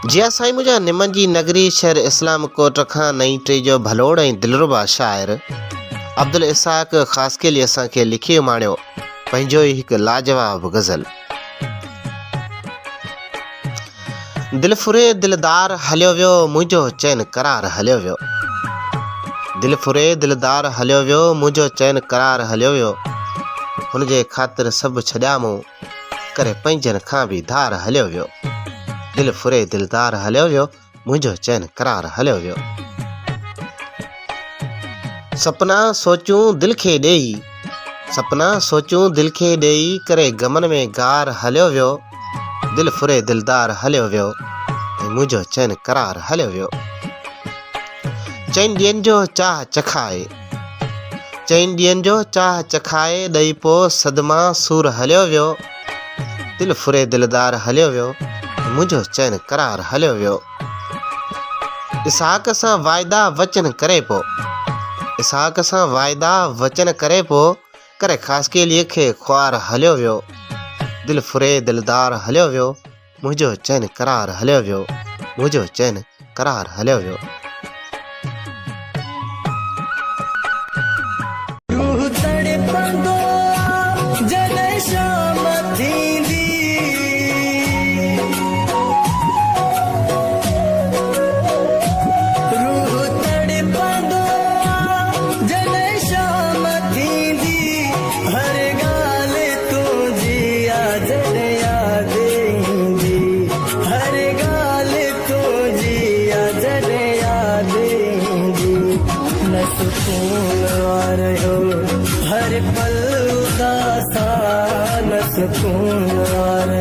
जी साईं मुझा निमन जी नगरी शहर इस्लाम कोट खां नई टे जो भलोड़ ऐं दिलरुबा शाइर अब्दुल इसाक ख़ासकेली असांखे लिखी माणियो पंहिंजो ई हिकु लाजवाब गज़ल। दिल फुरे दिलदार हलियो वियो मुंहिंजो चैन करार हलियो वियो। दिल फुरे दिलदार हलियो वियो मुंहिंजो चैन करार हलियो वियो। हुनजे ख़ातिर सभु छॾिया मूं करे पंहिंजनि खां बि धार हलियो वियो। दिल फुरे दिलदार हलियो वियो मुंहिंजो चैन करार हलियो वियो। सपना सोचूं दिल खे ॾेई सपना सोचूं दिल खे ॾेई करे गमन में गार हलियो वियो। दिल फुरे दिलदार हलियो वियो ऐं मुंहिंजो चैन करार हलियो वियो। चइनि ॾींहंनि जो चाह चखाए चइनि ॾींहंनि जो चाह चखाए ॾेई पोइ सदमा सूर हलियो वियो। दिल फुरे दिलदार हलियो वियो मुंहिंजो चैन करार हलियो वियो। इसहाक सां वाइदा वचन करे पोइ इसहाक सां वाइदा वचन करे पोइ करे ख़ासकेलीअ खे ख्वार हलियो वियो। दिल फुरे दिलदार हलियो वियो मुंहिंजो चैन करार हलियो वियो मुंहिंजो चैन करार हलियो वियो। हर पल उदासा न सुकून।